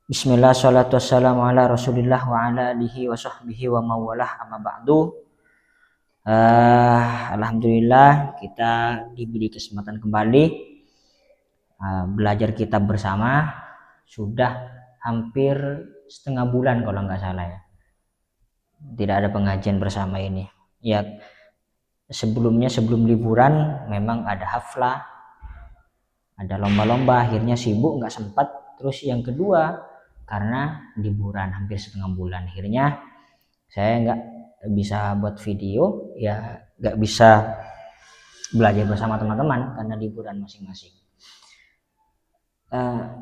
Bismillah, salatu wassalamu ala rasulillah wa ala alihi wa sahbihi wa mawalah amma ba'du. Alhamdulillah kita diberi kesempatan kembali belajar kitab bersama. Sudah hampir setengah bulan kalau nggak salah ya, tidak ada pengajian bersama ini ya. Sebelum liburan memang ada haflah, ada lomba-lomba, akhirnya sibuk nggak sempat. Terus yang kedua, karena liburan hampir setengah bulan, akhirnya saya nggak bisa buat video ya, nggak bisa belajar bersama teman-teman karena liburan masing-masing.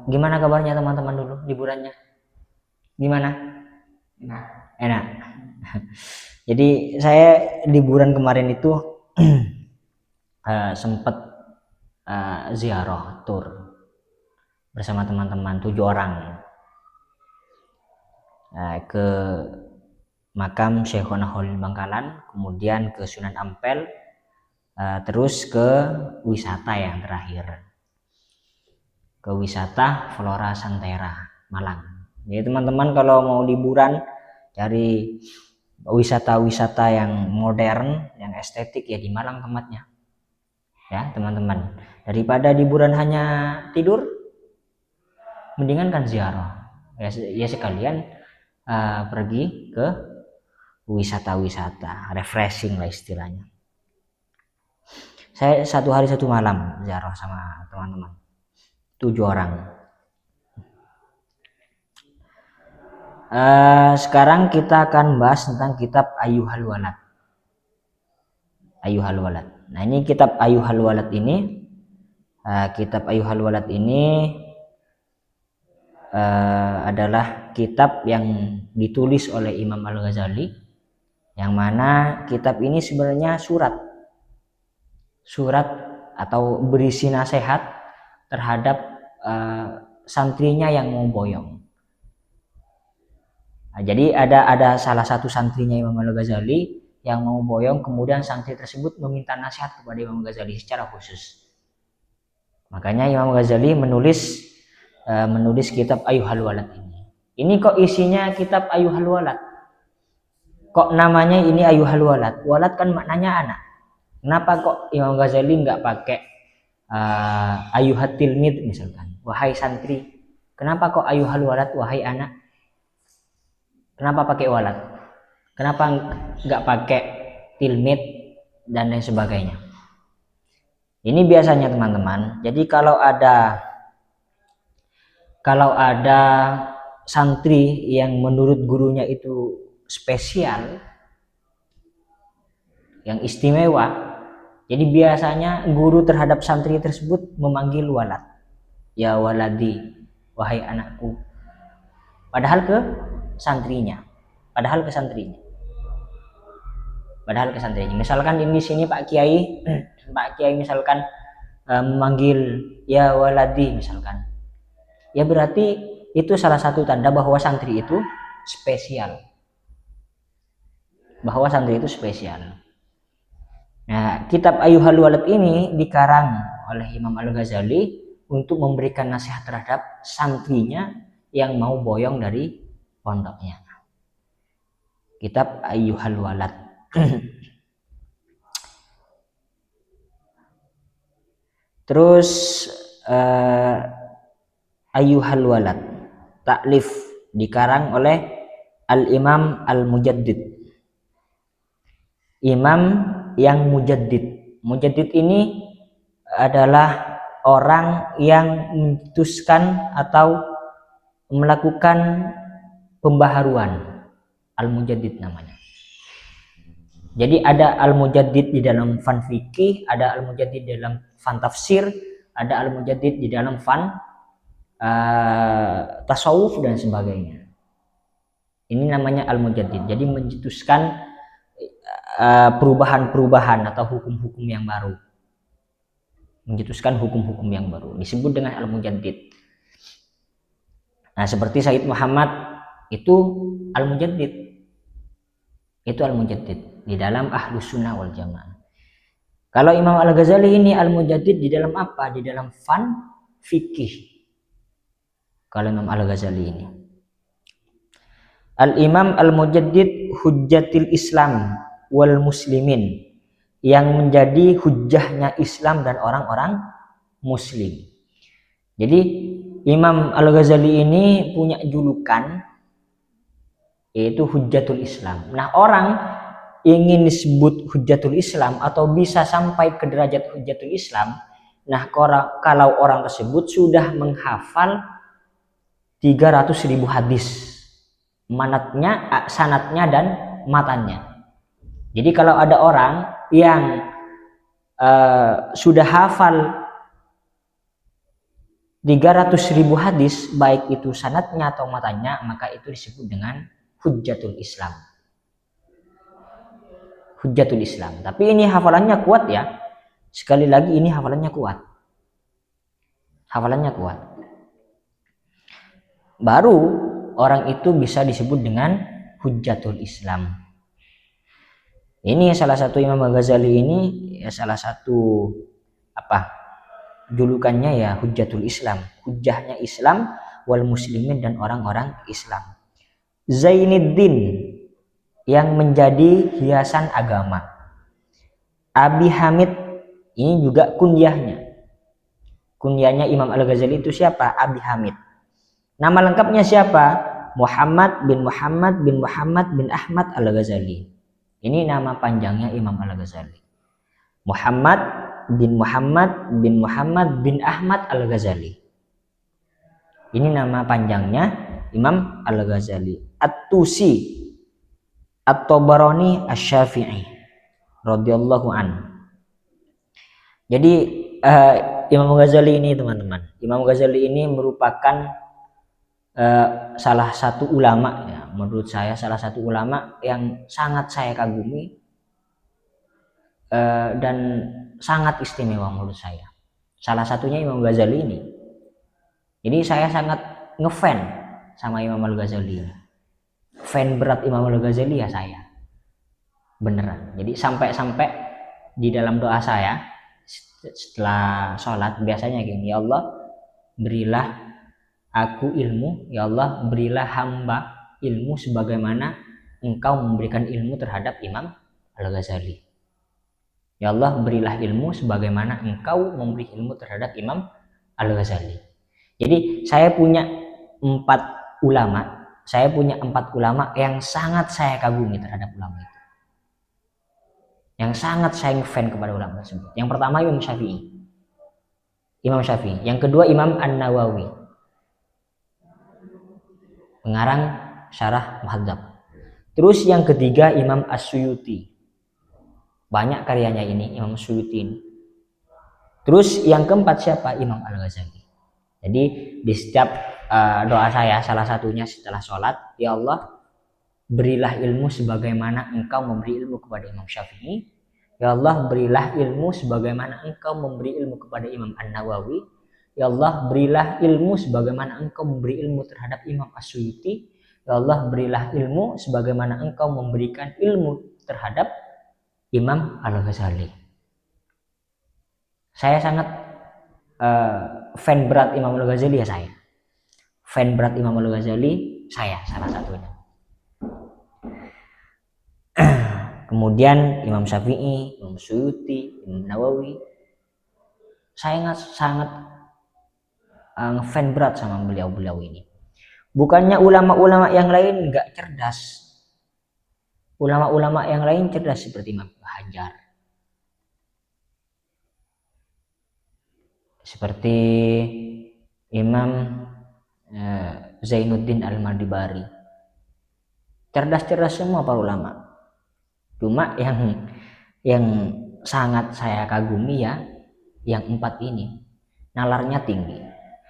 Gimana kabarnya teman-teman dulu liburannya? Gimana? Enak. Jadi saya liburan kemarin itu sempat ziarah tur bersama teman-teman 7 orang ke makam Syekhona Khalil Bangkalan, kemudian ke Sunan Ampel, terus ke wisata yang terakhir, ke wisata Flora Santera Malang. Jadi teman-teman kalau mau liburan cari wisata-wisata yang modern, yang estetik ya di Malang tempatnya ya teman-teman. Daripada liburan hanya tidur, mendingan kan ziarah ya sekalian pergi ke wisata-wisata, refreshing lah istilahnya. Saya 1 hari 1 malam ziarah sama teman-teman 7 orang. Sekarang kita akan bahas tentang kitab Ayyuhal Walad. Ayyuhal Walad. Nah ini kitab Ayyuhal Walad ini, adalah kitab yang ditulis oleh Imam Al-Ghazali, yang mana kitab ini sebenarnya surat atau berisi nasihat terhadap santrinya yang mau boyong. Nah, jadi ada salah satu santrinya Imam Al-Ghazali yang mau boyong, kemudian santri tersebut meminta nasihat kepada Imam Ghazali secara khusus. Makanya Imam Ghazali menulis kitab Ayyuhal Walad ini. Ini kok isinya kitab Ayyuhal Walad? Kok namanya ini Ayyuhal Walad? Walad kan maknanya anak. Kenapa kok Imam Ghazali nggak pakai Ayyuhat Tilmid misalkan, wahai santri? Kenapa kok Ayyuhal Walad, wahai anak? Kenapa pakai walad? Kenapa nggak pakai tilmid dan lain sebagainya? Ini biasanya teman-teman. Jadi kalau ada santri yang menurut gurunya itu spesial, yang istimewa, jadi biasanya guru terhadap santri tersebut memanggil walad. Ya waladi, wahai anakku. Padahal ke santrinya. Misalkan di sini Pak Kiai misalkan memanggil ya waladi misalkan. Ya berarti itu salah satu tanda bahwa santri itu spesial. Nah, kitab Ayyuhal Walad ini dikarang oleh Imam Al-Ghazali untuk memberikan nasihat terhadap santrinya yang mau boyong dari pondoknya. Kitab Ayyuhal Walad. Terus Ayyuhal Walad taklif dikarang oleh Al-Imam Al-Mujaddid, imam yang mujaddid. Mujaddid ini adalah orang yang memutuskan atau melakukan pembaharuan. Al-Mujaddid namanya. Jadi ada Al-Mujaddid di dalam fan fikih, ada Al-Mujaddid di dalam fan tafsir, ada Al-Mujaddid di dalam fan tasawuf dan sebagainya. Ini namanya Al-Mujaddid. Jadi mencetuskan perubahan-perubahan atau hukum-hukum yang baru. Disebut dengan Al-Mujaddid. Nah, seperti Said Muhammad itu Al-Mujaddid. Di dalam Ahlus Sunnah wal Jamaah. Kalau Imam Al-Ghazali ini Al-Mujaddid di dalam apa? Di dalam fan fikih. kalau Imam Al-Ghazali ini. Al-Imam Al-Mujaddid hujjatil Islam wal muslimin, yang menjadi hujjahnya Islam dan orang-orang muslim. Jadi Imam Al-Ghazali ini punya julukan yaitu hujjatul Islam. Nah, orang ingin disebut hujjatul Islam atau bisa sampai ke derajat hujjatul Islam, nah kalau orang tersebut sudah menghafal 300.000 hadis, manatnya, sanatnya dan matanya. Jadi kalau ada orang yang sudah hafal 300.000 hadis, baik itu sanatnya atau matanya, maka itu disebut dengan hujjatul Islam. Hujjatul Islam. Tapi ini hafalannya kuat ya. Sekali lagi ini hafalannya kuat. Hafalannya kuat. Baru orang itu bisa disebut dengan hujjatul Islam. Ini salah satu Imam Al-Ghazali ini ya, salah satu julukannya ya hujjatul Islam, hujjahnya Islam wal muslimin dan orang-orang Islam. Zainuddin, yang menjadi hiasan agama. Abi Hamid, ini juga kunyahnya. Kunyahnya Imam Al-Ghazali itu siapa? Abi Hamid. Nama lengkapnya siapa? Muhammad bin Muhammad bin Muhammad bin Ahmad Al-Ghazali. Ini nama panjangnya Imam Al-Ghazali. Muhammad bin Muhammad bin Muhammad bin Ahmad Al-Ghazali. Ini nama panjangnya Imam Al-Ghazali. At-Tusi At-Tabarani Asy-Syafi'i radhiyallahu an. Jadi Imam Ghazali ini teman-teman, Imam Ghazali ini merupakan salah satu ulama ya, menurut saya salah satu ulama yang sangat saya kagumi dan sangat istimewa menurut saya. Salah satunya Imam Ghazali ini. Jadi saya sangat ngefan sama Imam Al-Ghazali ini. Fan berat Imam Al-Ghazali ya saya, beneran. Jadi sampai di dalam doa saya setelah sholat biasanya gini, ya Allah berilah aku ilmu, ya Allah berilah hamba ilmu sebagaimana engkau memberikan ilmu terhadap Imam Al-Ghazali. Ya Allah berilah ilmu sebagaimana engkau memberi ilmu terhadap Imam Al-Ghazali. Jadi saya punya 4 ulama yang sangat saya kagumi terhadap ulama itu. Yang sangat saya ngefan kepada ulama tersebut. Yang pertama Imam Syafi'i. Yang kedua Imam An-Nawawi, pengarang Syarah Muhadzab. Terus yang ketiga Imam As-Suyuti. Banyak karyanya ini Imam Suyuti. Terus yang keempat siapa? Imam Al-Ghazali. Jadi di setiap doa saya salah satunya setelah sholat, ya Allah berilah ilmu sebagaimana engkau memberi ilmu kepada Imam Syafi'i, ya Allah berilah ilmu sebagaimana engkau memberi ilmu kepada Imam An-Nawawi, ya Allah berilah ilmu sebagaimana engkau memberi ilmu terhadap Imam As-Suyuti, ya Allah berilah ilmu sebagaimana engkau memberikan ilmu terhadap Imam Al-Ghazali. Saya sangat fan berat Imam Al-Ghazali ya saya. Fan berat Imam Al-Ghazali saya salah satunya. Kemudian Imam Syafi'i, Imam Suyuti, Imam Nawawi. Saya sangat ngefan berat sama beliau-beliau ini. Bukannya ulama-ulama yang lain enggak cerdas. Ulama-ulama yang lain cerdas seperti Imam Hajar, seperti Imam Zainuddin Al-Mardibari. Cerdas-cerdas semua para ulama. Cuma yang sangat saya kagumi ya yang 4 ini, nalarnya tinggi.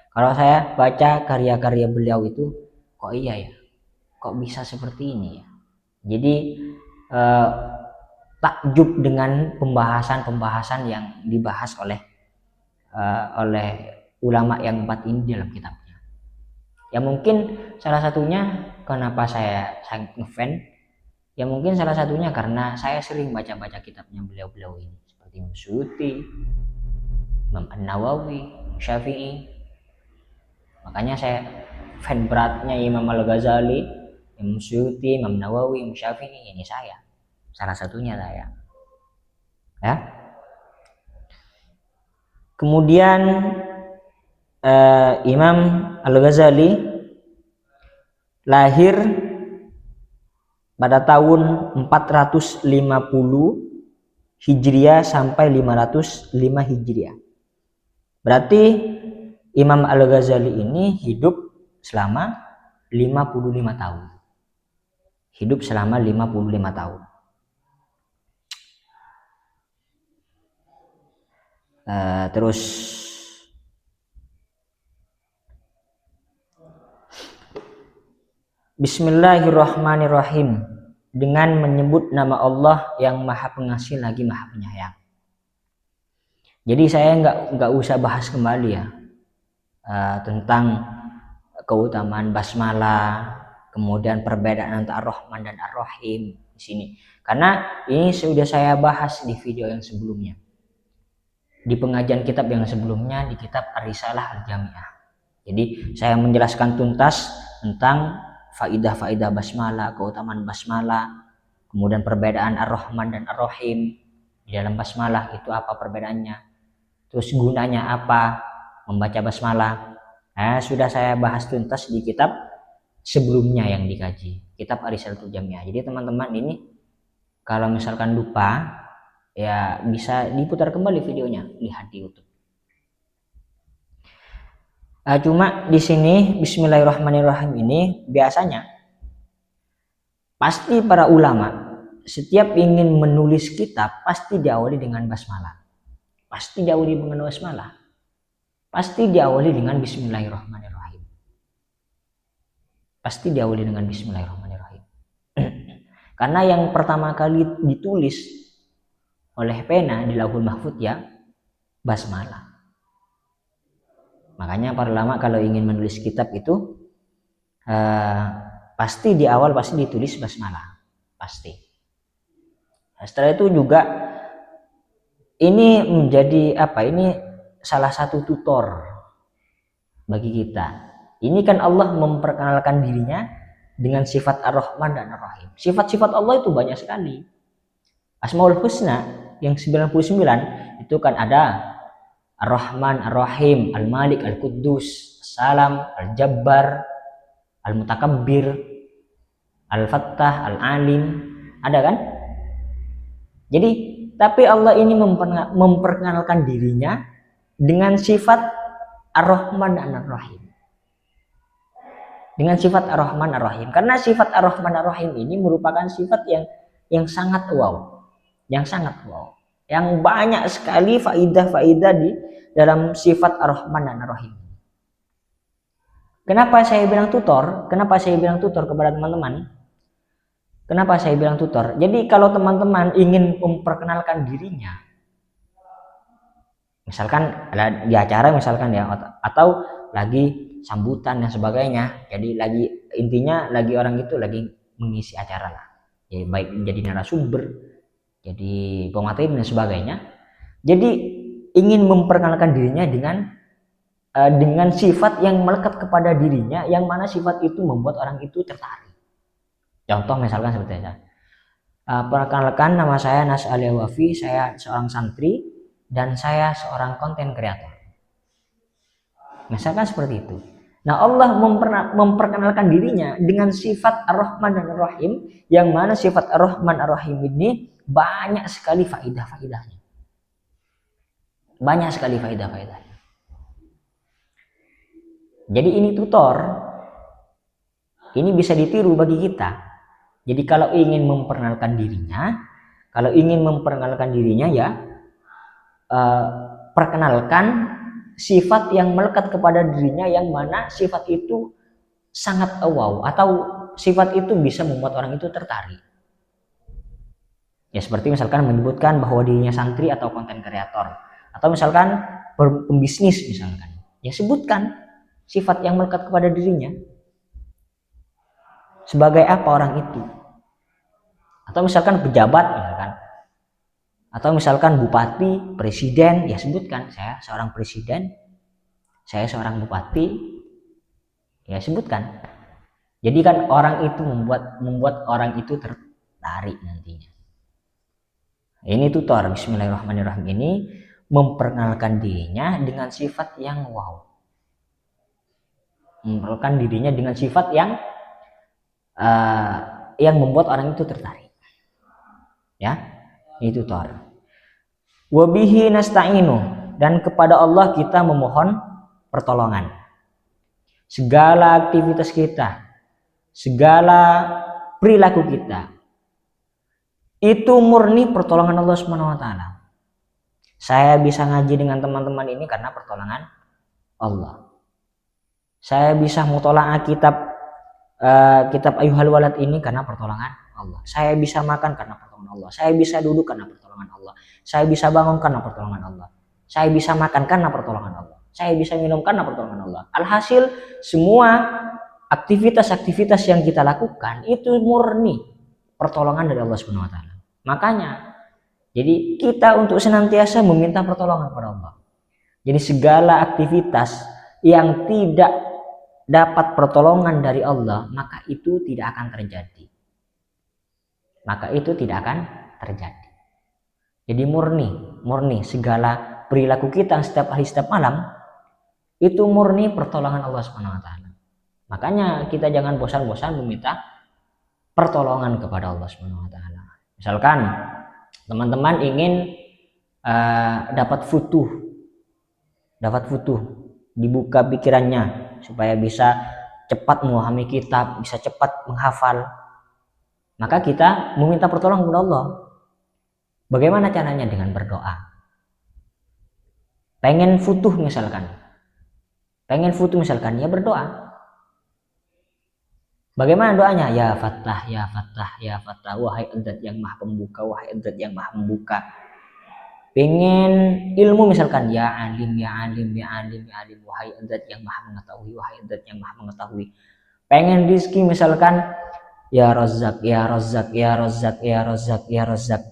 Kalau saya baca karya-karya beliau itu kok iya ya, kok bisa seperti ini ya. Jadi takjub dengan pembahasan-pembahasan yang dibahas oleh ulama yang 4 ini dalam kitabnya. Ya mungkin salah satunya kenapa saya sangat ngefan, ya mungkin salah satunya karena saya sering baca-baca kitabnya beliau-beliau ini seperti Imam Suyuti, Imam An-Nawawi, Syafi'i. Makanya saya fan beratnya Imam Al-Ghazali, Imam Suyuti, Imam Nawawi, Imam Syafi'i, ini saya. Salah satunya saya. Ya. Kemudian Imam Al-Ghazali lahir pada tahun 450 Hijriah sampai 505 Hijriah. Berarti Imam Al-Ghazali ini hidup selama 55 tahun. Hidup selama 55 tahun. Terus Bismillahirrahmanirrahim, dengan menyebut nama Allah yang Maha Pengasih lagi Maha Penyayang. Jadi saya nggak usah bahas kembali ya tentang keutamaan basmalah, kemudian perbedaan antara Ar-Rahman dan Ar-Rahim di sini. Karena ini sudah saya bahas di video yang sebelumnya. Di pengajian kitab yang sebelumnya di kitab Ar-Risalah Al-Jami'ah. Jadi saya menjelaskan tuntas tentang faidah-faidah basmalah, keutamaan basmalah, kemudian perbedaan Ar-Rahman dan Ar-Rahim di dalam basmalah itu apa perbedaannya, terus gunanya apa membaca basmalah. Sudah saya bahas tuntas di kitab sebelumnya yang dikaji, kitab Ar-Risalah Al-Jami'ah. Jadi teman-teman ini kalau misalkan lupa ya bisa diputar kembali videonya, lihat di YouTube. Cuma di sini Bismillahirrahmanirrahim ini biasanya pasti para ulama setiap ingin menulis kitab pasti diawali dengan basmalah. Pasti diawali dengan basmalah. Pasti diawali dengan Bismillahirrahmanirrahim. Pasti diawali dengan Bismillahirrahmanirrahim. Karena yang pertama kali ditulis oleh pena di Lauhul Mahfuz ya basmalah. Makanya para ulama kalau ingin menulis kitab itu pasti di awal pasti ditulis basmalah, pasti. Setelah itu juga ini menjadi apa? Ini salah satu tutor bagi kita. Ini kan Allah memperkenalkan dirinya dengan sifat Ar-Rahman dan Ar-Rahim. Sifat-sifat Allah itu banyak sekali. Asmaul Husna yang 99 itu kan ada Ar-Rahman, Ar-Rahim, Al-Malik, Al-Quddus, Salam, Al-Jabbar, Al-Mutakabbir, Al-Fattah, Al-Alim, ada kan? Jadi, tapi Allah ini memperkenalkan dirinya dengan sifat Ar-Rahman dan Ar-Rahim. Dengan sifat Ar-Rahman, Ar-Rahim. Karena sifat Ar-Rahman, Ar-Rahim ini merupakan sifat yang sangat wow. Yang sangat wow. Yang banyak sekali faidah-faidah di dalam sifat Ar-Rahman dan Ar-Rahim. Kenapa saya bilang tutor? Kenapa saya bilang tutor kepada teman-teman? Kenapa saya bilang tutor? Jadi kalau teman-teman ingin memperkenalkan dirinya, misalkan ada di acara misalkan ya, atau lagi sambutan dan sebagainya. Jadi lagi intinya lagi orang itu lagi mengisi acara lah. Jadi baik menjadi narasumber, jadi pemateri dan sebagainya. Jadi ingin memperkenalkan dirinya dengan sifat yang melekat kepada dirinya, yang mana sifat itu membuat orang itu tertarik. Contoh misalkan seperti itu. Perkenalkan, nama saya Nas Ali Wafi, saya seorang santri dan saya seorang konten kreator. Misalkan seperti itu. Nah, Allah memperkenalkan dirinya dengan sifat Ar-Rahman dan Ar-Rahim, yang mana sifat Ar-Rahman Ar-Rahim ini banyak sekali faidah-faidahnya. Banyak sekali faidah-faidahnya. Jadi ini tutor. Ini bisa ditiru bagi kita. Jadi kalau ingin memperkenalkan dirinya, ya perkenalkan sifat yang melekat kepada dirinya, yang mana sifat itu sangat wow, atau sifat itu bisa membuat orang itu tertarik. Ya seperti misalkan menyebutkan bahwa dirinya santri atau konten kreator, atau misalkan pembisnis misalkan. Ya sebutkan sifat yang melekat kepada dirinya. Sebagai apa orang itu? Atau misalkan pejabat misalkan. Atau misalkan bupati, presiden, ya sebutkan saya seorang presiden, saya seorang bupati, Ya sebutkan. Jadi kan orang itu membuat orang itu tertarik nantinya. Ini tutor Bismillahirrahmanirrahim ini memperkenalkan dirinya dengan sifat yang wow. Memperkenalkan dirinya dengan sifat yang membuat orang itu tertarik. Ya, itu tutor. Wabihi nasta'inu, dan kepada Allah kita memohon pertolongan. Segala aktivitas kita, segala perilaku kita itu murni pertolongan Allah Subhanahu wa taala. Saya bisa ngaji dengan teman-teman ini karena pertolongan Allah. Saya bisa mutola'ah kitab Ayyuhal Walad ini karena pertolongan Allah. Saya bisa makan karena pertolongan Allah. Saya bisa duduk karena pertolongan Allah. Saya bisa bangun karena pertolongan Allah. Saya bisa makan karena pertolongan Allah. Saya bisa minum karena pertolongan Allah. Alhasil semua aktivitas-aktivitas yang kita lakukan itu murni pertolongan dari Allah Subhanahu wa taala. Makanya jadi kita untuk senantiasa meminta pertolongan kepada Allah. Jadi segala aktivitas yang tidak dapat pertolongan dari Allah, maka itu tidak akan terjadi. Maka itu tidak akan terjadi. Jadi murni segala perilaku kita setiap hari setiap malam itu murni pertolongan Allah Subhanahu wa taala. Makanya kita jangan bosan-bosan meminta pertolongan kepada Allah Subhanahu wa taala. Misalkan teman-teman ingin dapat futuh, dibuka pikirannya supaya bisa cepat memahami kitab, bisa cepat menghafal. Maka kita meminta pertolongan kepada Allah. Bagaimana caranya? Dengan berdoa. Pengen futuh misalkan, ya berdoa. Bagaimana doanya? Ya Fattah, ya Fattah, ya Fattah, wahai Zat yang Maha Pembuka, wahai Zat yang Maha Membuka. Pengen ilmu misalkan, ya Alim, ya Alim, ya Alim, ya Alim, wahai Zat yang Maha Mengetahui, wahai Zat yang Maha Mengetahui. Pengen rizki misalkan, ya Razzaq, ya Razzaq, ya Razzaq, ya Razzaq, ya Razzaq.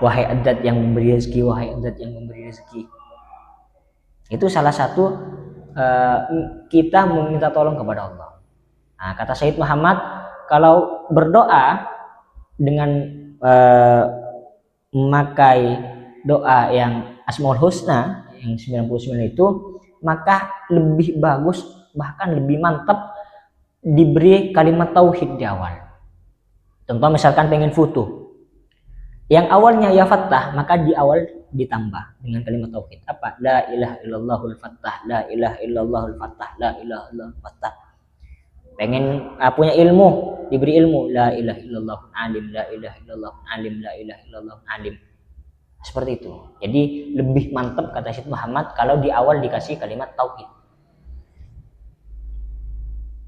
Wahai Zat yang memberi rezeki, wahai Zat yang memberi rezeki. Itu salah satu kita meminta tolong kepada Allah. Nah, kata Sayyid Muhammad, kalau berdoa dengan memakai doa yang Asmaul Husna yang 99 itu, maka lebih bagus, bahkan lebih mantap diberi kalimat tauhid di awal. Contoh misalkan pengen futuh, yang awalnya ya Fattah, maka di awal ditambah dengan kalimat tauhid. Apa? La ilaha illallahul Fattah, la ilaha illallahul Fattah, la ilaha illallahul Fattah. Pengen punya ilmu, diberi ilmu, la ilaha illallahul alim, la ilaha illallahul alim, la ilaha illallahul alim. Seperti itu. Jadi lebih mantap kata Syed Muhammad kalau di awal dikasih kalimat tauhid.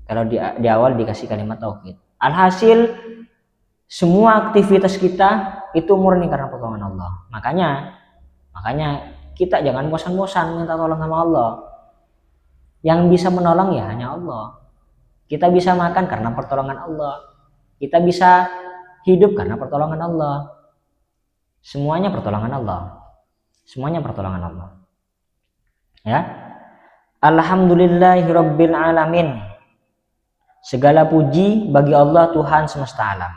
Kalau di awal dikasih kalimat tauhid. Alhasil semua aktivitas kita itu murni karena pertolongan Allah. Makanya kita jangan bosan-bosan minta tolong sama Allah. Yang bisa menolong ya hanya Allah. Kita bisa makan karena pertolongan Allah. Kita bisa hidup karena pertolongan Allah. Semuanya pertolongan Allah. Semuanya pertolongan Allah. Ya. Alhamdulillahirabbil alamin. Segala puji bagi Allah Tuhan semesta alam.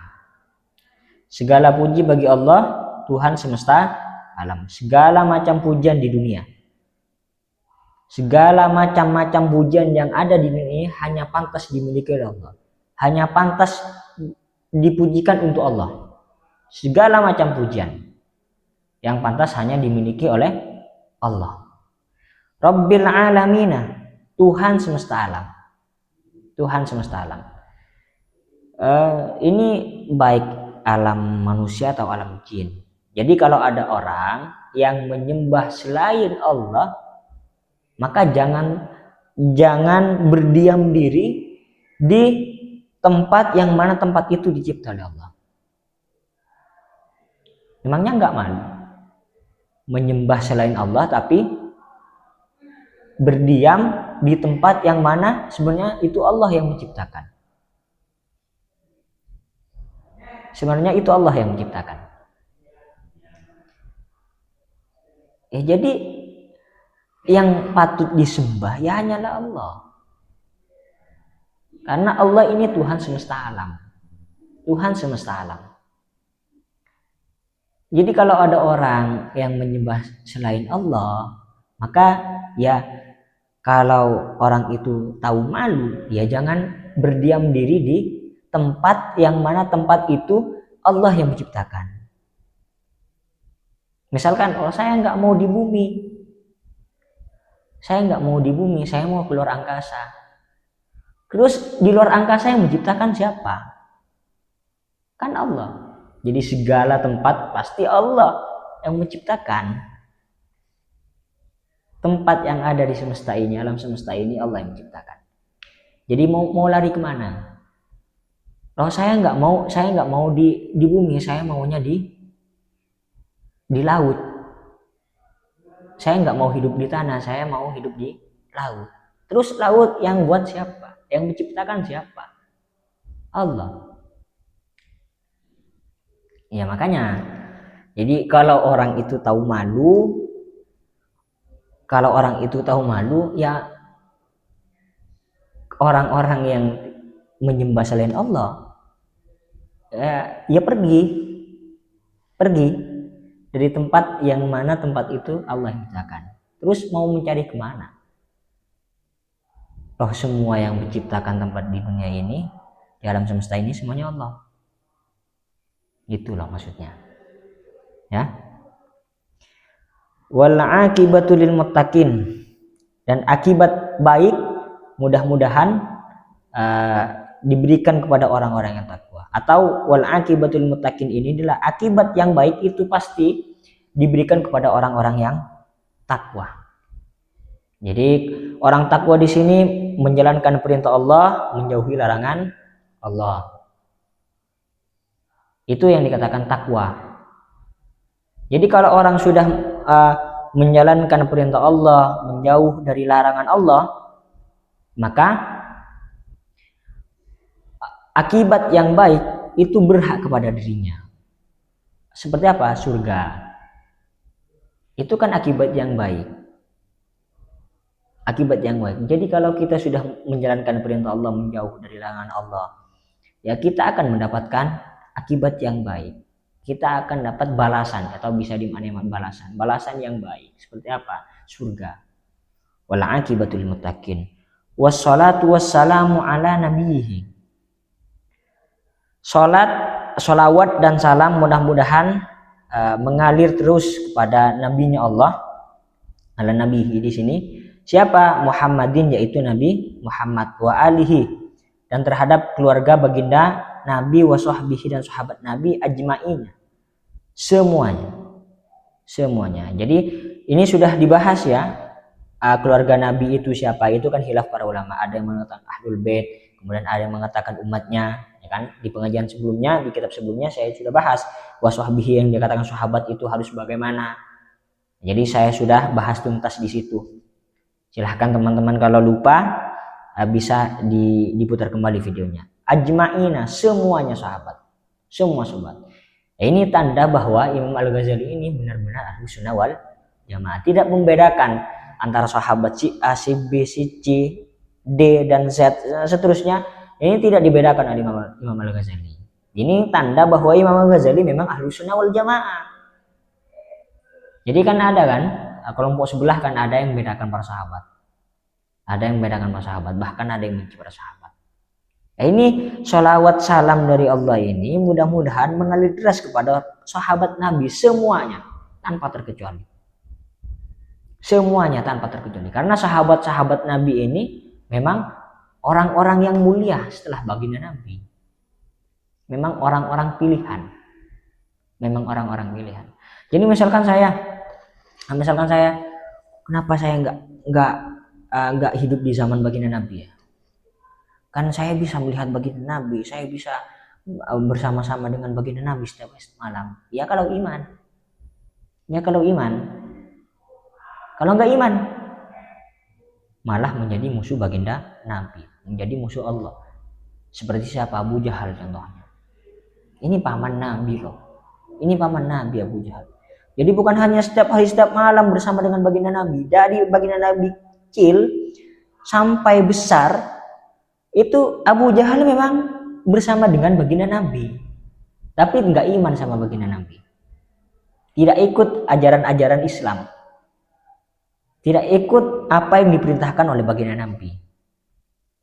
Segala puji bagi Allah Tuhan semesta alam. Segala macam pujian di dunia, segala macam-macam pujian yang ada di dunia ini hanya pantas dimiliki oleh Allah. Hanya pantas dipujikan untuk Allah. Segala macam pujian yang pantas hanya dimiliki oleh Allah. Rabbil alamina, Tuhan semesta alam. Tuhan semesta alam. Ini baik alam manusia atau alam jin. Jadi kalau ada orang yang menyembah selain Allah, maka jangan berdiam diri di tempat yang mana tempat itu dicipta oleh Allah. Memangnya enggak malu menyembah selain Allah tapi berdiam di tempat yang mana sebenarnya itu Allah yang menciptakan. Sebenarnya itu Allah yang menciptakan. Jadi yang patut disembah ya hanyalah Allah. Karena Allah ini Tuhan semesta alam. Tuhan semesta alam. Jadi kalau ada orang yang menyembah selain Allah, maka ya kalau orang itu tahu malu, ya jangan berdiam diri di tempat yang mana tempat itu Allah yang menciptakan. Misalkan, oh saya nggak mau di bumi, saya mau keluar angkasa. Terus di luar angkasa yang menciptakan siapa? Kan Allah. Jadi segala tempat pasti Allah yang menciptakan. Tempat yang ada di semesta ini, alam semesta ini Allah yang menciptakan. Jadi mau lari kemana? Kalau saya nggak mau di bumi, saya maunya di laut. Saya nggak mau hidup di tanah, saya mau hidup di laut. Terus laut yang buat siapa? Yang menciptakan siapa? Allah. Ya makanya, jadi kalau orang itu tahu malu, ya orang-orang yang menyembah selain Allah, ya pergi dari tempat yang mana tempat itu Allah yang menciptakan. Terus mau mencari kemana? Loh, semua yang menciptakan tempat di dunia ini, di alam semesta ini semuanya Allah. Itulah maksudnya. Ya. Wal aqibatu lil muttaqin, dan akibat baik mudah-mudahan diberikan kepada orang-orang yang takwa. Atau wal aqibatul muttaqin ini adalah akibat yang baik itu pasti diberikan kepada orang-orang yang takwa. Jadi orang takwa di sini menjalankan perintah Allah, menjauhi larangan Allah. Itu yang dikatakan takwa. Jadi kalau orang sudah menjalankan perintah Allah, menjauh dari larangan Allah, maka akibat yang baik itu berhak kepada dirinya. Seperti apa? Surga. Itu kan akibat yang baik. Akibat yang baik. Jadi kalau kita sudah menjalankan perintah Allah, menjauh dari larangan Allah, ya kita akan mendapatkan akibat yang baik. Kita akan dapat balasan, atau bisa dimaknai balasan yang baik. Seperti apa? Surga. Wal aqibatul muttaqin. Wassalatu wassalamu ala nabiyhi. Sholawat dan salam mudah-mudahan mengalir terus kepada nabinya Allah, ala nabihi di sini. Siapa? Muhammadin, yaitu Nabi Muhammad, wa alihi, dan terhadap keluarga baginda Nabi, wa sahbihi, dan sahabat Nabi ajma'in, semuanya. Jadi ini sudah dibahas ya, keluarga Nabi itu siapa, itu kan khilaf para ulama. Ada yang mengatakan ahlul bait, kemudian ada yang mengatakan umatnya, ya kan. Di pengajian sebelumnya, di kitab sebelumnya saya sudah bahas wa sahbihi, yang dikatakan sahabat itu harus bagaimana. Jadi saya sudah bahas tuntas di situ. Silahkan teman-teman kalau lupa bisa diputar kembali videonya. Ajma'ina, semuanya sahabat, semua sahabat. Ini tanda bahwa Imam Al-Ghazali ini benar-benar ahli sunnah wal jamaah, tidak membedakan antara sahabat si A, si B, si C, D, dan Z, seterusnya. Ini tidak dibedakan oleh Imam Al-Ghazali. Ini tanda bahwa Imam Al-Ghazali memang ahli sunnah wal jamaah. Jadi kan ada kan kelompok sebelah, kan ada yang membedakan para sahabat, bahkan ada yang benci para sahabat. Ini sholawat salam dari Allah ini mudah-mudahan mengalir deras kepada sahabat Nabi semuanya tanpa terkecuali. Karena sahabat-sahabat Nabi ini memang orang-orang yang mulia setelah baginda Nabi. Memang orang-orang pilihan. Jadi misalkan saya, kenapa saya nggak hidup di zaman baginda Nabi ya? Kan saya bisa melihat baginda Nabi, saya bisa bersama-sama dengan baginda Nabi setiap malam. Ya kalau iman. Kalau nggak iman, malah menjadi musuh baginda Nabi, menjadi musuh Allah. Seperti siapa? Abu Jahal contohnya. Ini paman Nabi loh. Abu Jahal. Jadi bukan hanya setiap hari setiap malam bersama dengan baginda Nabi, dari baginda Nabi kecil sampai besar Itu Abu Jahal memang bersama dengan baginda Nabi, tapi nggak iman sama baginda Nabi, tidak ikut ajaran-ajaran Islam, tidak ikut apa yang diperintahkan oleh baginda Nabi.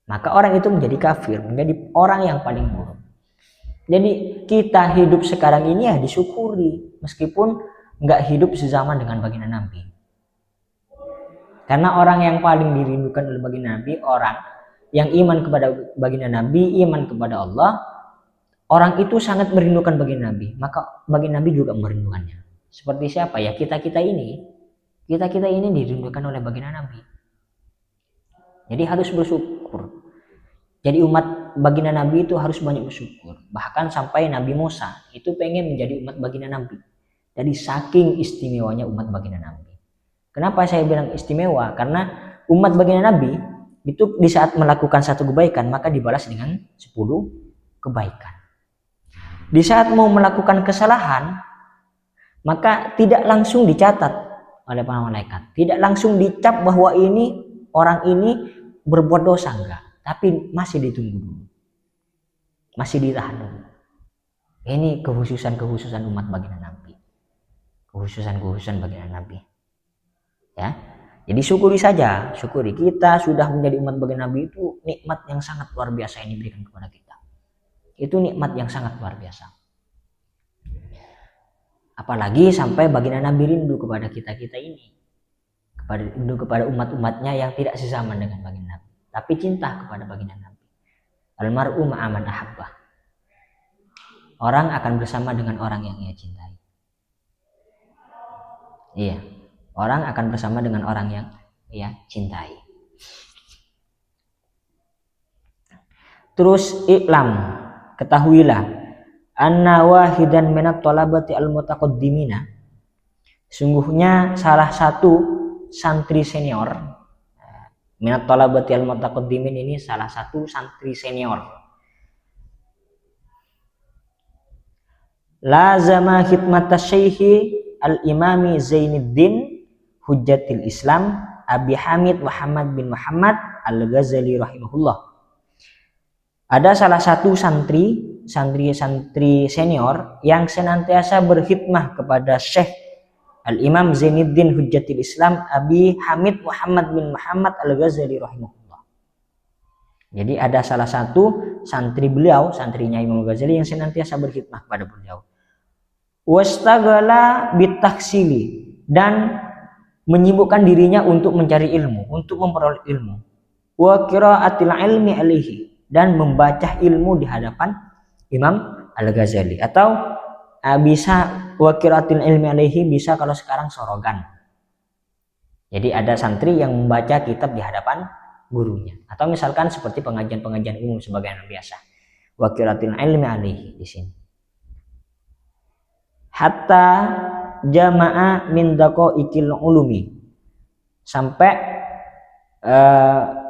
Maka orang itu menjadi kafir, menjadi orang yang paling buruk. Jadi kita hidup sekarang ini ya disyukuri, meskipun nggak hidup sezaman dengan baginda Nabi. Karena orang yang paling dirindukan oleh baginda Nabi, orang yang iman kepada baginda Nabi, iman kepada Allah, orang itu sangat merindukan baginda Nabi, maka baginda Nabi juga merindukannya. Seperti siapa ya? Kita ini dirindukan oleh baginda Nabi. Jadi harus bersyukur. Jadi umat baginda Nabi itu harus banyak bersyukur. Bahkan sampai Nabi Musa itu pengen menjadi umat baginda Nabi. Jadi saking istimewanya umat baginda Nabi. Kenapa saya bilang istimewa? Karena umat baginda Nabi itu di saat melakukan satu kebaikan maka dibalas dengan 10 kebaikan. Di saat mau melakukan kesalahan maka tidak langsung dicatat oleh para malaikat, tidak langsung dicap bahwa ini orang ini berbuat dosa, enggak, tapi masih ditunggu dulu, masih ditahan dulu. Ini kehususan umat baginda Nabi, kehususan baginda Nabi ya. Jadi syukuri saja, syukuri kita sudah menjadi umat baginda Nabi, itu nikmat yang sangat luar biasa yang diberikan kepada kita. Itu nikmat yang sangat luar biasa. Apalagi sampai baginda Nabi rindu kepada kita ini, rindu kepada umat-umatnya yang tidak sezaman dengan baginda Nabi, tapi cinta kepada baginda Nabi. Almar'u ma'aman ahabbah. Orang akan bersama dengan orang yang ia cintai. Iya. Orang akan bersama dengan orang yang ia cintai. Terus iklam, ketahuilah, anna wahidan minat thalabati al-mutaqaddimina, sungguhnya salah satu santri senior, minat thalabati al-mutaqaddimin ini salah satu santri senior, lazama khidmata syekhi al-imami Zainuddin Hujjatil Islam Abi Hamid Muhammad bin Muhammad Al-Ghazali rahimahullah. Ada salah satu santri senior yang senantiasa berkhidmah kepada Syekh Al-Imam Zainuddin Hujjatil Islam Abi Hamid Muhammad bin Muhammad Al-Ghazali rahimahullah. Jadi ada salah satu santri beliau, santrinya Imam Ghazali yang senantiasa berkhidmah kepada beliau. Wastaghala bitaksili, dan menyibukkan dirinya untuk mencari ilmu, untuk memperoleh ilmu. Wa qiraatil ilmi alaihi, dan membaca ilmu di hadapan Imam Al-Ghazali, atau bisa wa qiraatil ilmi alaihi bisa kalau sekarang sorogan. Jadi ada santri yang membaca kitab di hadapan gurunya, atau misalkan seperti pengajian-pengajian umum sebagaimana biasa. Wa qiraatil ilmi alaihi di sini. Hatta jama'a min daqaiqil ulumi, sampai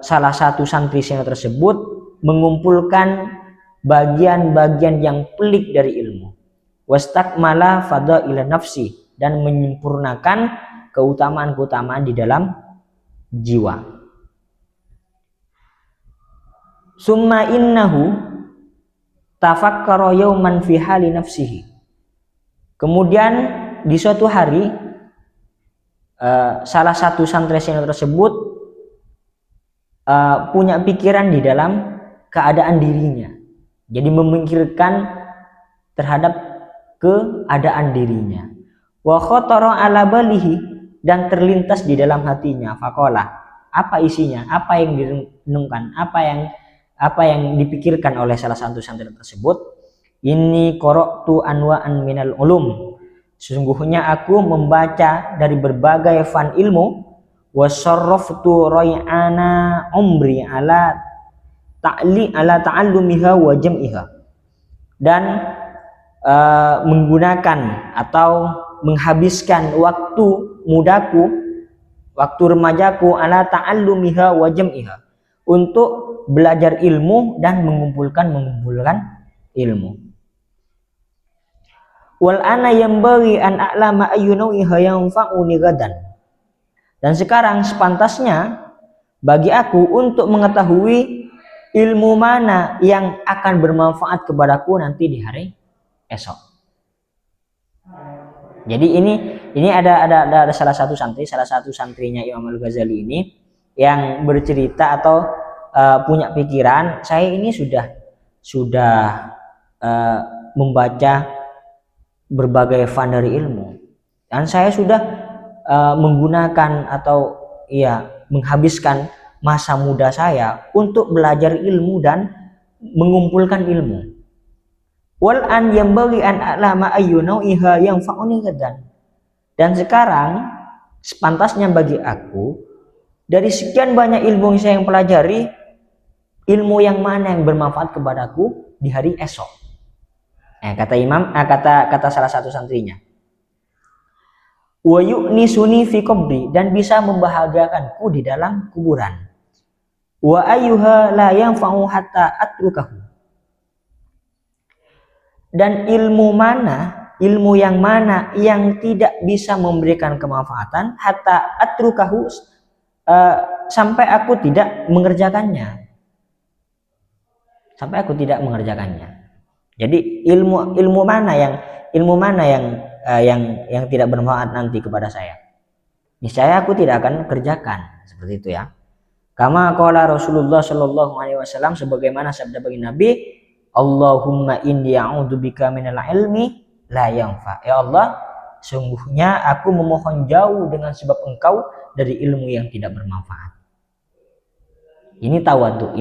salah satu santri senior tersebut mengumpulkan bagian-bagian yang pelik dari ilmu. Wastakmala fadaila nafsi, dan menyempurnakan keutamaan-keutamaan di dalam jiwa. Summa innahu tafakkara yawman fi hali nafsihi. Kemudian di suatu hari salah satu santri senior tersebut punya pikiran di dalam keadaan dirinya. Jadi memikirkan terhadap keadaan dirinya. Wa khatara ala balihi, dan terlintas di dalam hatinya. Faqala, apa isinya? Apa yang direnungkan? Apa yang dipikirkan oleh salah satu santri tersebut? Inni qara'tu anwa'an minal ulum, sesungguhnya aku membaca dari berbagai fan ilmu. Wasarraftu ray'ana umri ala ta'allumiha wa jam'iha, dan menggunakan atau menghabiskan waktu mudaku, waktu remajaku, ala ta'allumiha wa jam'iha, untuk belajar ilmu dan mengumpulkan ilmu. Wal ana yambaghi an a'lama ayyunawiha yanfa'uni gadan, dan sekarang sepantasnya bagi aku untuk mengetahui ilmu mana yang akan bermanfaat kepadaku nanti di hari esok. Jadi ini ada salah satu santrinya Imam Al-Ghazali ini yang bercerita atau punya pikiran, saya ini sudah membaca berbagai fan dari ilmu, dan saya sudah menggunakan atau menghabiskan masa muda saya untuk belajar ilmu dan mengumpulkan ilmu. Wal an yambaghi an a'lama ayyuna iha yang fa'uni gadan. Dan sekarang sepantasnya bagi aku dari sekian banyak ilmu yang saya pelajari, ilmu yang mana yang bermanfaat kepadaku di hari esok. Kata salah satu santrinya, wa yu'nisuni fi qabri, dan bisa membahagiakanku di dalam kuburan. Wa ayyuha la yanfa'u hatta atrukahu, dan ilmu yang mana yang tidak bisa memberikan kemanfaatan, hatta atrukahu, sampai aku tidak mengerjakannya. Jadi ilmu mana yang tidak bermanfaat nanti kepada saya, niscaya aku tidak akan kerjakan, seperti itu ya. Kama qala Rasulullah sallallahu alaihi wasallam, sebagaimana sabda bagi Nabi, Allahumma inni a'udzubika minal ilmi la yanfa. Ya Allah, sungguhnya aku memohon jauh dengan sebab Engkau dari ilmu yang tidak bermanfaat. Ini tawadhu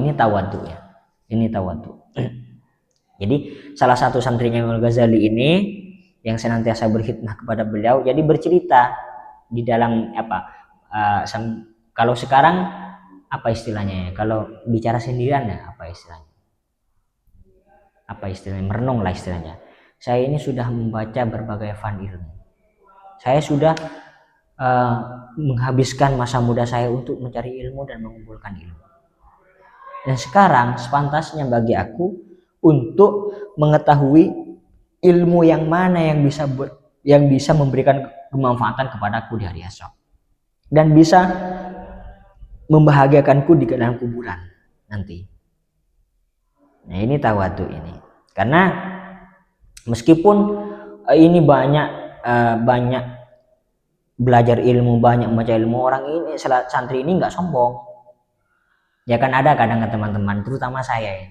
ya. Ini tawadhu. Jadi salah satu santrinya Imam Ghazali ini yang senantiasa berkhidmah kepada beliau, jadi bercerita di dalam kalau sekarang apa istilahnya ya? Kalau bicara sendirian ya apa istilahnya? Merenung lah istilahnya. Saya ini sudah membaca berbagai fan ilmu. Saya sudah menghabiskan masa muda saya untuk mencari ilmu dan mengumpulkan ilmu. Dan sekarang sepantasnya bagi aku untuk mengetahui ilmu yang mana yang bisa memberikan kemanfaatan kepadaku di hari esok dan bisa membahagiakanku di dalam kuburan nanti. Nah, ini tawadhu ini. Karena meskipun ini banyak belajar ilmu, banyak membaca ilmu, orang ini santri ini nggak sombong. Ya kan ada kadang teman-teman, terutama saya.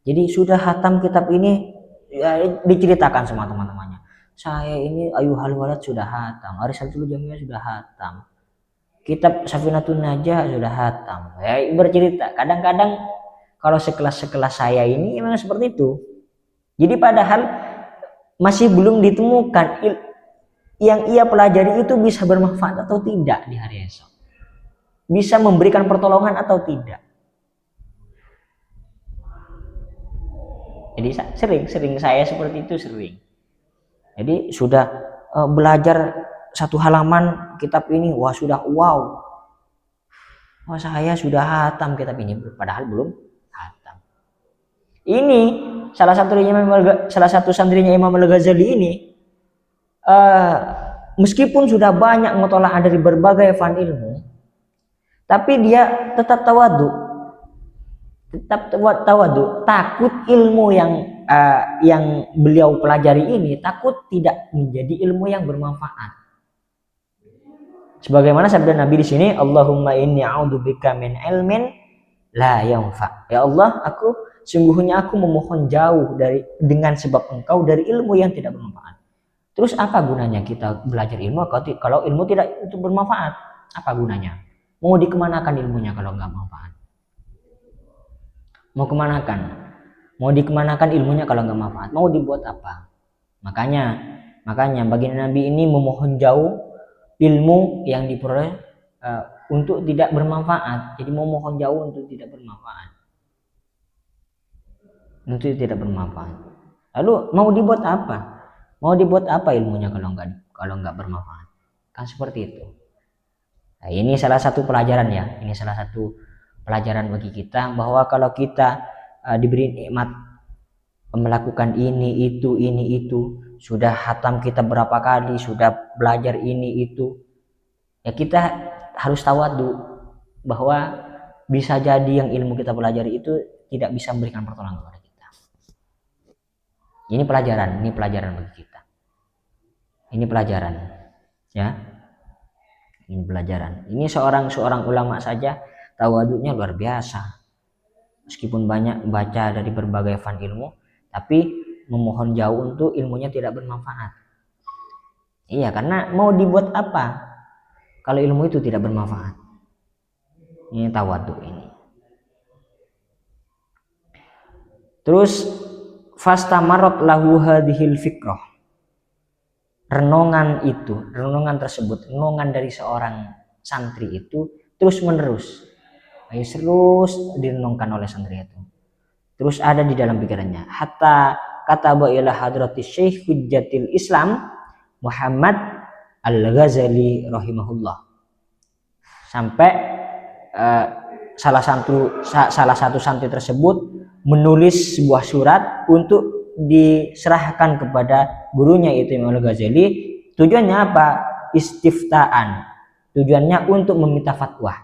Jadi sudah hatam kitab ini, ya, diceritakan sama teman-temannya. Saya ini Ayyuhal Walad sudah hatam, Arisatul Jamiyah sudah hatam, kitab Safinatun Najah sudah hatam. Ya, bercerita. Kadang-kadang kalau sekelas saya ini memang seperti itu. Jadi padahal masih belum ditemukan yang ia pelajari itu bisa bermanfaat atau tidak di hari esok, bisa memberikan pertolongan atau tidak. Jadi sering saya seperti itu sering. Jadi sudah belajar satu halaman kitab ini, wah saya sudah hatam kitab ini, padahal belum hatam. Ini salah satu santrinya Imam Al-Ghazali ini, meskipun sudah banyak mutola'ah dari berbagai fan ilmu, tapi dia tetap tawadhu, takut ilmu yang beliau pelajari ini takut tidak menjadi ilmu yang bermanfaat. Sebagaimana sabda Nabi di sini, Allahumma inni a'udzubika min ilmin la yanfa. Ya Allah, sungguhnya aku memohon jauh dengan sebab Engkau dari ilmu yang tidak bermanfaat. Terus apa gunanya kita belajar ilmu kalau ilmu tidak itu bermanfaat? Apa gunanya? Mau dikemanakan ilmunya kalau nggak manfaat? Mau dikemanakan ilmunya kalau nggak manfaat? Mau dibuat apa? Makanya baginda Nabi ini memohon jauh ilmu yang diperoleh untuk tidak bermanfaat. Jadi memohon jauh untuk tidak bermanfaat. Lalu mau dibuat apa? Mau dibuat apa ilmunya kalau nggak bermanfaat? Kan seperti itu. Nah, ini salah satu pelajaran ya. Ini salah satu pelajaran bagi kita bahwa kalau kita diberi nikmat melakukan ini itu, sudah hatam kita berapa kali, sudah belajar ini itu, ya kita harus tawadhu bahwa bisa jadi yang ilmu kita pelajari itu tidak bisa memberikan pertolongan kepada kita. Ini pelajaran bagi kita. Ini pelajaran, ya. Ini pelajaran. Ini seorang ulama saja tawaduknya luar biasa. Meskipun banyak baca dari berbagai fan ilmu, tapi memohon jauh untuk ilmunya tidak bermanfaat. Iya, karena mau dibuat apa kalau ilmu itu tidak bermanfaat? Ini tawaduk ini. Terus fastamarot lahu hadhil fikrah. Renungan tersebut, renungan dari seorang santri itu terus menerus. Terus direnungkan oleh santri itu. Terus ada di dalam pikirannya. Hatta kataba ila hadrati Syekh Hujjatil Islam Muhammad Al-Ghazali rahimahullah. Sampai salah satu santri tersebut menulis sebuah surat untuk diserahkan kepada gurunya itu Imam Al-Ghazali. Tujuannya apa? Istiftaan. Tujuannya untuk meminta fatwa.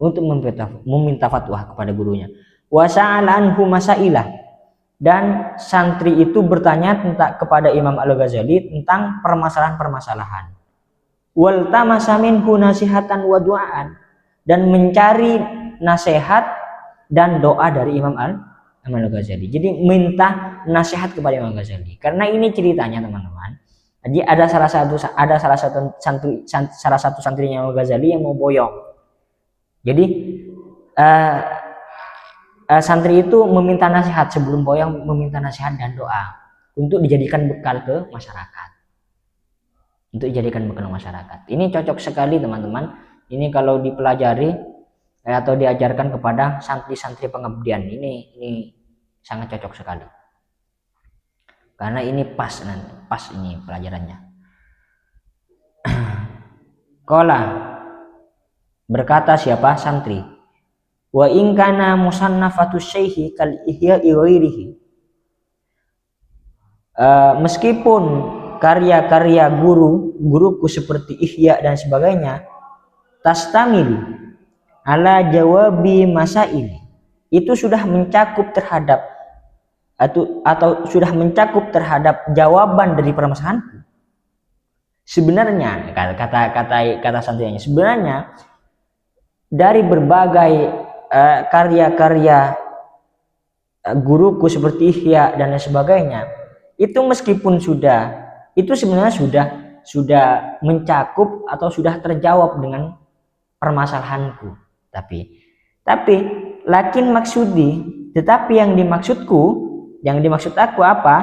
Meminta fatwa kepada gurunya. Wa sa'ala anhu masailah. Dan santri itu bertanya kepada Imam Al-Ghazali tentang permasalahan-permasalahan. Wal tamasa minhu nasihatan wa du'aan. Dan mencari nasihat dan doa dari Imam Al-Ghazali. Jadi minta nasihat kepada Imam Al-Ghazali. Karena ini ceritanya teman-teman. Jadi ada salah satu santrinya Imam Al-Ghazali yang mau boyong. Jadi santri itu meminta nasihat, sebelum boyong meminta nasihat dan doa untuk dijadikan bekal ke masyarakat. Ini cocok sekali teman-teman. Ini kalau dipelajari atau diajarkan kepada santri-santri pengabdian, ini sangat cocok sekali. Karena ini pas ini pelajarannya. Qala, berkata siapa? Santri. Wa in kana musannafatu syaihi kal ihya'i ghairihi. Meskipun karya-karya guruku seperti Ihya dan sebagainya tastamil ala jawabi masail, itu sudah mencakup terhadap atau sudah mencakup terhadap jawaban dari permasalahanku. Sebenarnya kata santrinya, sebenarnya dari berbagai karya-karya guruku seperti Ihya dan lain sebagainya, itu meskipun itu sebenarnya sudah mencakup atau sudah terjawab dengan permasalahanku. Tapi lakin maksudi, tetapi yang dimaksud aku apa?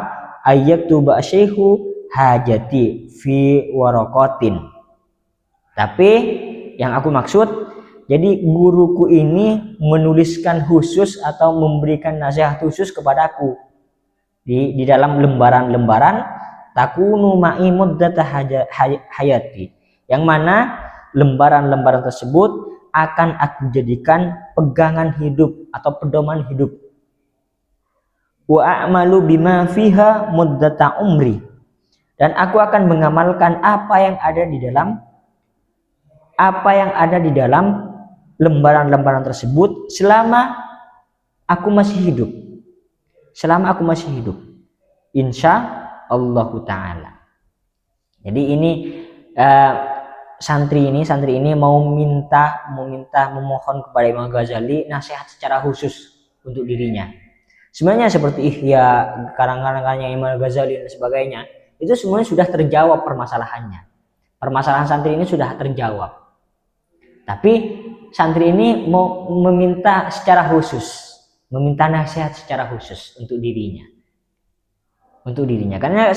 Ayyatu ba'syaihu hajati fi waraqatin. Tapi yang aku maksud, jadi guruku ini menuliskan khusus atau memberikan nasihat khusus kepadaku di dalam lembaran-lembaran takunu ma'i muddata hayati, yang mana lembaran-lembaran tersebut akan aku jadikan pegangan hidup atau pedoman hidup. Wa a'malu bima fiha muddata umri, dan aku akan mengamalkan apa yang ada di dalam lembaran-lembaran tersebut selama aku masih hidup. Insya Allah Ta'ala. Jadi ini santri ini mau memohon kepada Imam Ghazali nasihat secara khusus untuk dirinya. Sebenarnya seperti Ihya, karangan-karangannya Imam Ghazali dan sebagainya, itu semuanya sudah terjawab permasalahannya. Permasalahan santri ini sudah terjawab. Tapi santri ini mau meminta nasihat secara khusus untuk dirinya. Karena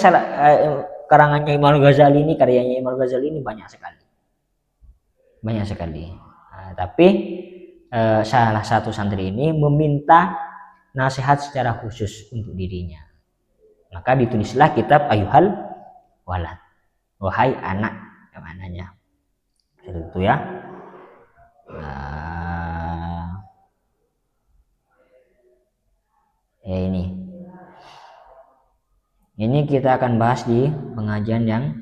karangannya Imam Ghazali ini, karyanya Imam Ghazali ini banyak sekali. Tapi salah satu santri ini meminta nasihat secara khusus untuk dirinya. Maka ditulislah kitab Ayyuhal Walad, wahai anak, maknanya itu ya. Ini kita akan bahas di pengajian yang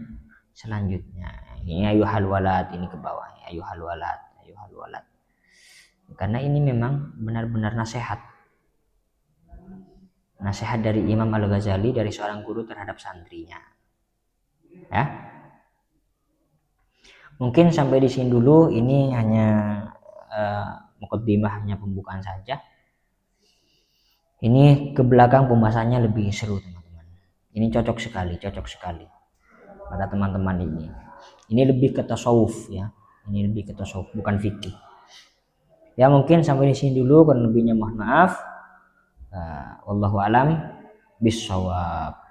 selanjutnya. Ini Ayyuhal Walad, ini ke bawah, Ayyuhal Walad. karena ini memang benar-benar nasihat dari Imam Al-Ghazali, dari seorang guru terhadap santrinya. Ya, mungkin sampai di sini dulu. Ini hanya mukaddimah, hanya pembukaan saja. Ini ke belakang pembahasannya lebih seru, teman-teman. Ini cocok sekali pada teman-teman ini. Ini lebih ke tasawuf ya. Ini lebih ke tasawuf, bukan fikih. Ya, mungkin sampai di sini dulu, kurang lebihnya mohon maaf. Wallahu alam bissawab.